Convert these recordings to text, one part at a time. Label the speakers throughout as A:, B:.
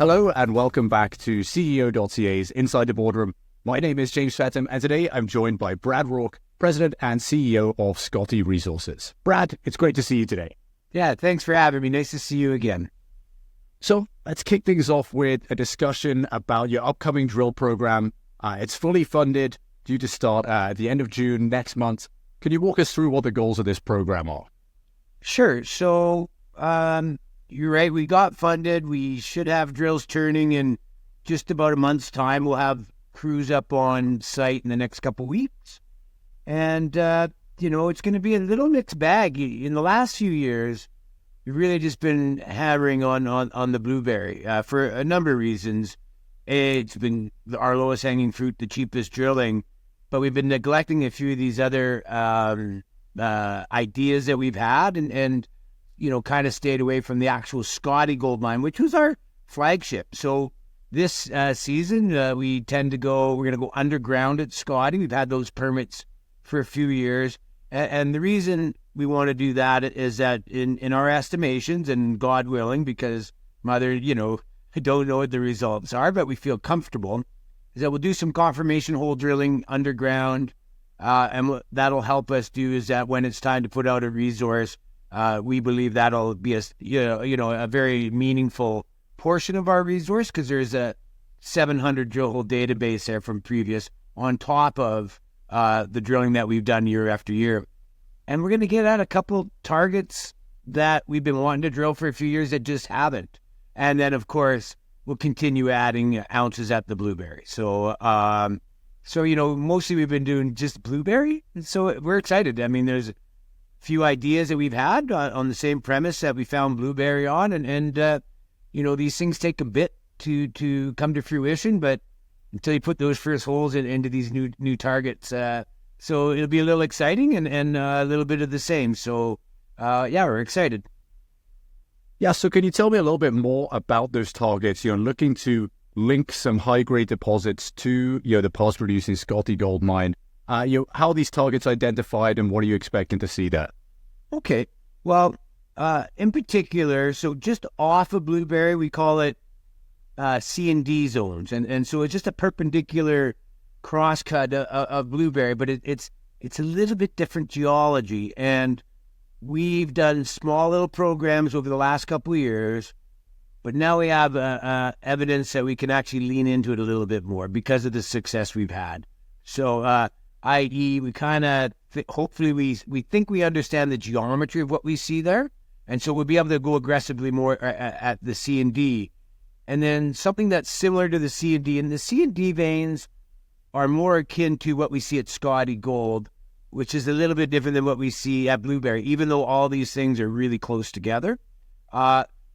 A: Hello and welcome back to CEO.CA's Inside the Boardroom. My name is James Fatham and today I'm joined by Brad Rourke, President and CEO of Scottie Resources. Brad, it's great to see you today.
B: Yeah, thanks for having me. Nice to see you again.
A: So let's kick things off with a discussion about your upcoming drill program. It's fully funded, due to start at the end of June next month. Can you walk us through what the goals of this program are?
B: Sure. So you're right. We got funded. We should have drills turning in just about a month's time. We'll have crews up on site in the next couple of weeks. And, it's going to be a little mixed bag. In the last few years, we've really just been hammering on the blueberry for a number of reasons. It's been our lowest hanging fruit, the cheapest drilling, but we've been neglecting a few of these other ideas that we've had and kind of stayed away from the actual Scottie gold mine, which was our flagship. So this season, we're going to go underground at Scottie. We've had those permits for a few years. And the reason we want to do that is that in our estimations, and God willing, because Mother, I don't know what the results are, but we feel comfortable, is that we'll do some confirmation hole drilling underground. And what that'll help us do is that when it's time to put out a resource, we believe that'll be a very meaningful portion of our resource, because there's a 700 drill hole database there from previous on top of the drilling that we've done year after year. And we're going to get at a couple targets that we've been wanting to drill for a few years that just haven't. And then, of course, we'll continue adding ounces at the blueberry. So, mostly we've been doing just blueberry. And so we're excited. I mean, there's a few ideas that we've had on the same premise that we found blueberry on. And these things take a bit to come to fruition, but until you put those first holes into these new targets. So it'll be a little exciting and a little bit of the same. So, we're excited.
A: Yeah, so can you tell me a little bit more about those targets? Looking to link some high-grade deposits to, the past-producing Scottie gold mine. How are these targets identified and what are you expecting to see there?
B: Okay, well, in particular, so just off of Blueberry, we call it C and D zones. And so it's just a perpendicular crosscut of Blueberry, but it's a little bit different geology. And we've done small little programs over the last couple of years, but now we have evidence that we can actually lean into it a little bit more because of the success we've had. So, i.e., we kind of hopefully we think we understand the geometry of what we see there, and so we'll be able to go aggressively more at the C and D, and then something that's similar to the C and D. And the C and D veins are more akin to what we see at Scottie Gold, which is a little bit different than what we see at Blueberry, even though all these things are really close together.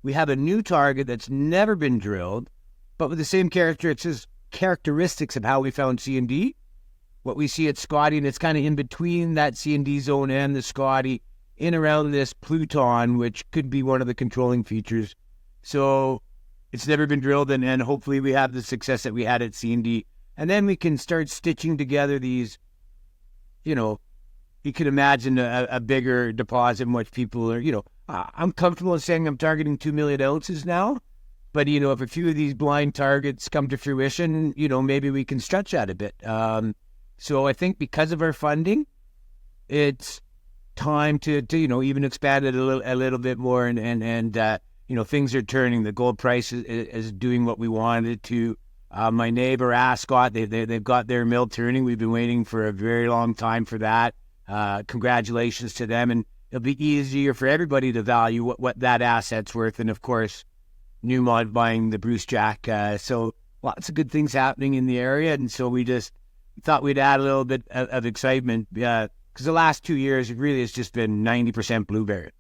B: We have a new target that's never been drilled, but with the same characteristics of how we found C and D. What we see at Scottie, and it's kind of in between that C and D zone and the Scottie, in around this Pluton, which could be one of the controlling features. So it's never been drilled, and hopefully we have the success that we had at C and D. And then we can start stitching together these, you can imagine a bigger deposit in which people are, I'm comfortable in saying I'm targeting 2 million ounces now. But, if a few of these blind targets come to fruition, maybe we can stretch that a bit. So I think because of our funding, it's time to even expand it a little bit more. And things are turning. The gold price is doing what we wanted it to. My neighbor, SCOT, they've got their mill turning. We've been waiting for a very long time for that. Congratulations to them. And it'll be easier for everybody to value what that asset's worth. And, of course, Newmont buying the Bruce Jack. So lots of good things happening in the area. And so we just thought we'd add a little bit of excitement because the last 2 years, it really has just been 90% blueberry.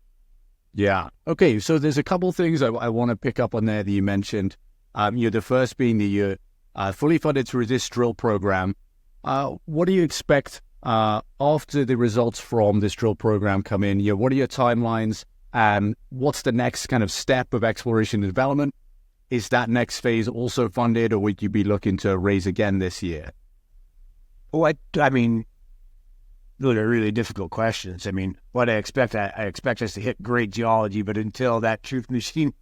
A: Yeah. Okay, so there's a couple things I want to pick up on there that you mentioned. The first being the fully funded through this drill program. What do you expect after the results from this drill program come in? What are your timelines? And what's the next kind of step of exploration and development? Is that next phase also funded, or would you be looking to raise again this year?
B: Oh, I mean, those are really difficult questions. I mean, what I expect us to hit great geology, but until that truth machine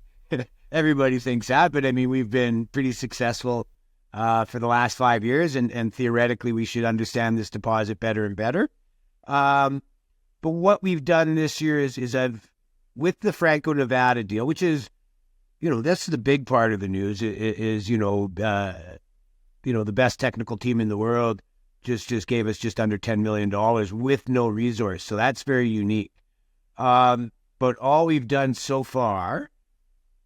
B: everybody thinks that, but I mean, we've been pretty successful for the last 5 years, and theoretically, we should understand this deposit better and better. But what we've done this year is with the Franco-Nevada deal, which is, that's the big part of the news, is the best technical team in the world just gave us just under $10 million with no resource. So that's very unique. But all we've done so far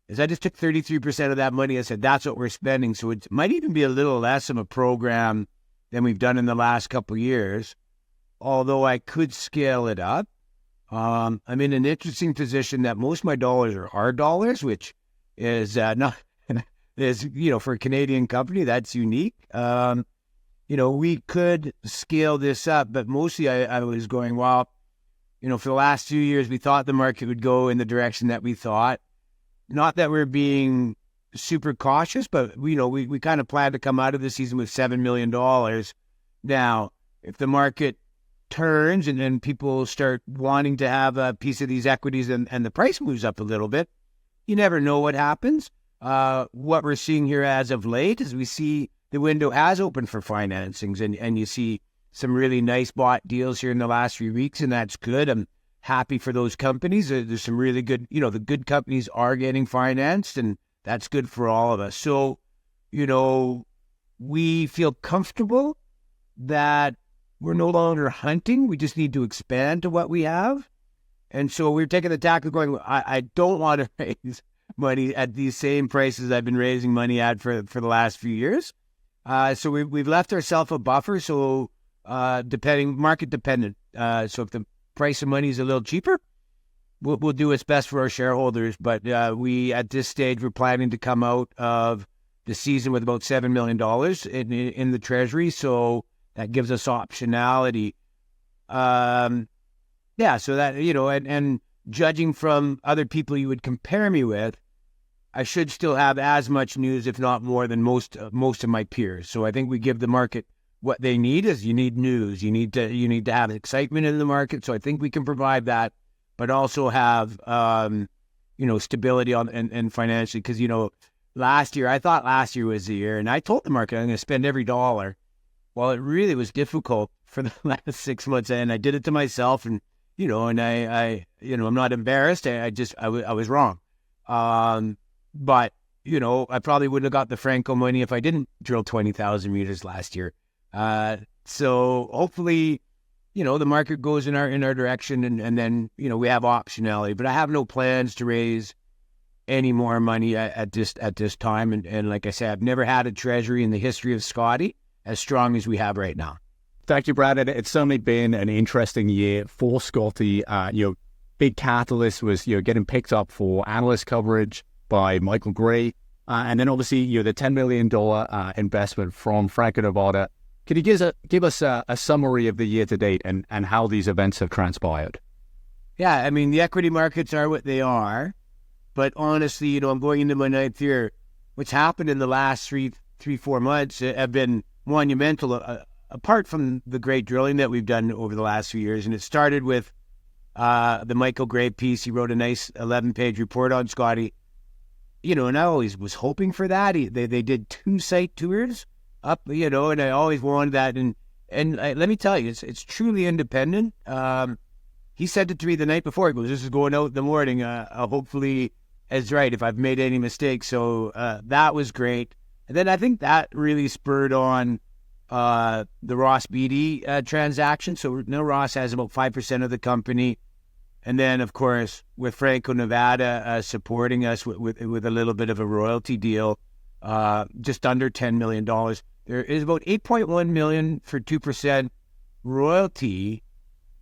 B: is I just took 33% of that money. I said, that's what we're spending. So it might even be a little less of a program than we've done in the last couple of years, although I could scale it up. I'm in an interesting position that most of my dollars are our dollars, which is not is for a Canadian company, that's unique. We could scale this up, but mostly I was going, well, for the last 2 years, we thought the market would go in the direction that we thought. Not that we're being super cautious, but we kind of planned to come out of the season with $7 million. Now, if the market turns and then people start wanting to have a piece of these equities and the price moves up a little bit, you never know what happens. What we're seeing here as of late is we see the window has opened for financings, and you see some really nice bought deals here in the last few weeks, and that's good. I'm happy for those companies. There's some really good, the good companies are getting financed, and that's good for all of us. So, we feel comfortable that we're no longer hunting. We just need to expand to what we have. And so we're taking the tack of going, I don't want to raise money at these same prices I've been raising money at for the last few years. So we've left ourselves a buffer. So market dependent. So if the price of money is a little cheaper, we'll do what's best for our shareholders. But at this stage, we're planning to come out of the season with about $7 million in the treasury. So that gives us optionality. So that, and judging from other people you would compare me with, I should still have as much news, if not more, than most of my peers. So I think we give the market what they need. Is you need news, you need to have excitement in the market. So I think we can provide that, but also have stability and financially. Because I thought last year was the year, and I told the market I'm going to spend every dollar. Well, it really was difficult for the last 6 months, and I did it to myself, and I I'm not embarrassed. I was wrong. But I probably wouldn't have got the Franco money if I didn't drill 20,000 meters last year. So hopefully, the market goes in our direction, and then we have optionality. But I have no plans to raise any more money at this time. And like I said, I've never had a treasury in the history of Scottie as strong as we have right now.
A: Thank you, Brad. It's certainly been an interesting year for Scottie. Big catalyst was getting picked up for analyst coverage by Michael Gray, and then obviously the $10 million investment from Franco-Nevada. Can you give us a summary of the year to date and how these events have transpired?
B: Yeah, I mean, the equity markets are what they are, but honestly, I'm going into my 9th year. What's happened in the last 3-4 months have been monumental, apart from the great drilling that we've done over the last few years. And it started with the Michael Gray piece. He wrote a nice 11-page report on Scottie. And I always was hoping for that. They did 2 site tours up, and I always wanted that. And let me tell you, it's truly independent. He said it to me the night before. He goes, "This is going out in the morning. Hopefully it's right if I've made any mistakes." So that was great. And then I think that really spurred on the Ross Beatty transaction. So now Ross has about 5% of the company. And then, of course, with Franco-Nevada supporting us with a little bit of a royalty deal, just under $10 million. There is about $8.1 million for 2% royalty.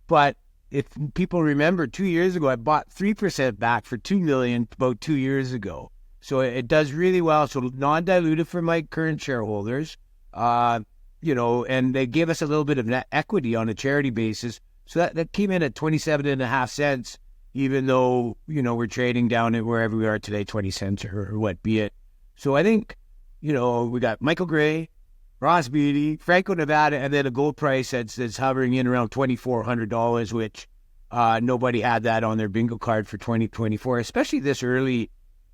B: But if people remember, 2 years ago, I bought 3% back for $2 million about 2 years ago. So it does really well. So non-dilutive for my current shareholders, and they gave us a little bit of net equity on a charity basis. So that came in at 27.5 cents, even though, we're trading down at wherever we are today, 20 cents or what be it. So I think, we got Michael Gray, Ross Beatty, Franco-Nevada, and then a gold price that's hovering in around $2,400, which nobody had that on their bingo card for 2024, especially this early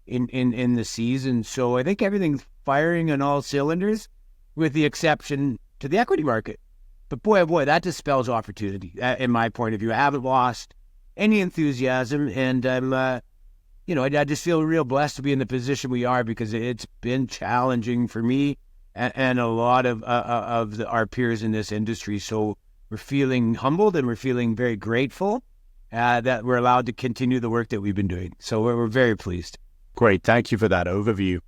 B: in the season. So I think everything's firing on all cylinders, with the exception to the equity market. But boy, oh boy, that dispels opportunity, in my point of view. I haven't lost any enthusiasm, and I'm, you know, I just feel real blessed to be in the position we are, because it's been challenging for me and a lot of our peers in this industry. So we're feeling humbled, and we're feeling very grateful that we're allowed to continue the work that we've been doing. So we're very pleased.
A: Great. Thank you for that overview.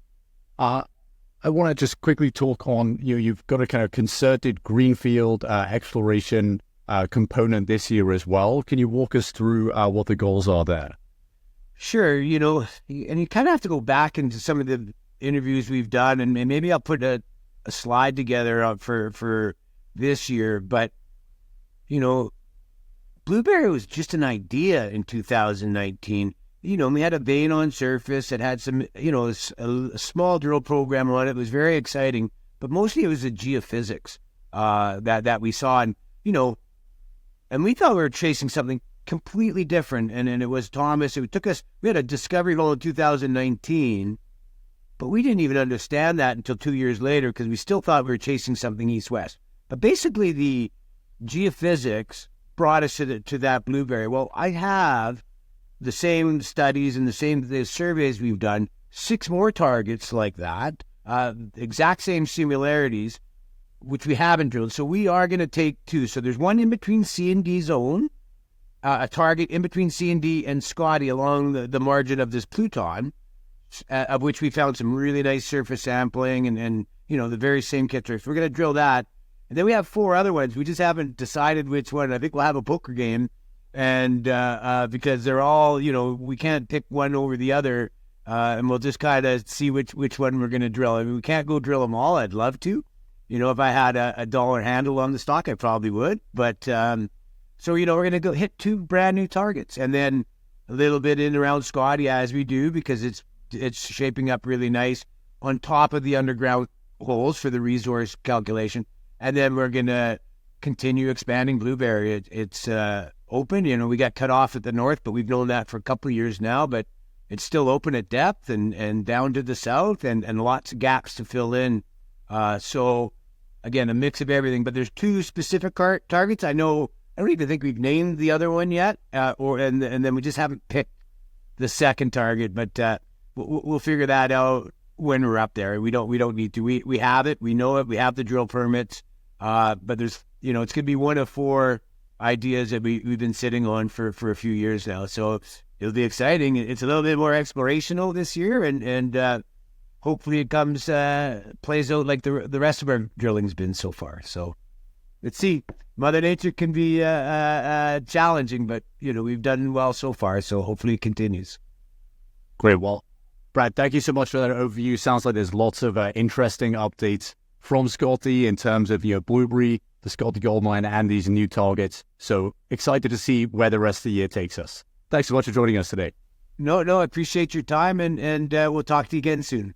A: I want to just quickly talk on, you've got a kind of concerted Greenfield exploration component this year as well. Can you walk us through what the goals are there?
B: Sure. You know, and you kind of have to go back into some of the interviews we've done, and maybe I'll put a slide together for this year. But, you know, blueberry was just an idea in 2019. You know, we had a vein on surface that had some, you know, a small drill program on it. It was very exciting, but mostly it was the geophysics that we saw. And, you know, and we thought we were chasing something completely different. And it was Thomas. It took us, we had a discovery hole in 2019, but we didn't even understand that until 2 years later, because we still thought we were chasing something east-west. But basically the geophysics brought us to that blueberry. Well, I have the same studies and the surveys we've done, 6 more targets like that, exact same similarities, which we haven't drilled. So we are going to take 2. So there's one in between C and D zone, a target in between C and D and Scottie along the margin of this Pluton, of which we found some really nice surface sampling and you know, the very same characteristics. We're going to drill that. And then we have 4 other ones. We just haven't decided which one. I think we'll have a poker game. And because they're all, you know, we can't pick one over the other, and we'll just kind of see which one we're going to drill. I mean, we can't go drill them all. I'd love to. You know, if I had a dollar handle on the stock, I probably would. But so, you know, we're going to go hit 2 brand new targets, and then a little bit in around Scottie as we do, because it's shaping up really nice on top of the underground holes for the resource calculation. And then we're going to continue expanding blueberry. It's open. You know, we got cut off at the north, but we've known that for a couple of years now, but it's still open at depth and down to the south, and lots of gaps to fill in. So again, a mix of everything, but there's 2 specific targets. I don't even think we've named the other one yet, and then we just haven't picked the second target, but we'll figure that out when we're up there. We don't need to. We have it. We know it. We have the drill permits. But there's, you know, it's going to be one of 4 ideas that we've been sitting on for a few years now. So it'll be exciting. It's a little bit more explorational this year, and hopefully it plays out like the rest of our drilling's been so far. So let's see. Mother Nature can be challenging, but, you know, we've done well so far. So hopefully it continues.
A: Great. Well, Brad, thank you so much for that overview. Sounds like there's lots of interesting updates from Scottie in terms of, you know, blueberry, the Scottie Gold Mine, and these new targets. So excited to see where the rest of the year takes us. Thanks so much for joining us today.
B: No, I appreciate your time, and we'll talk to you again soon.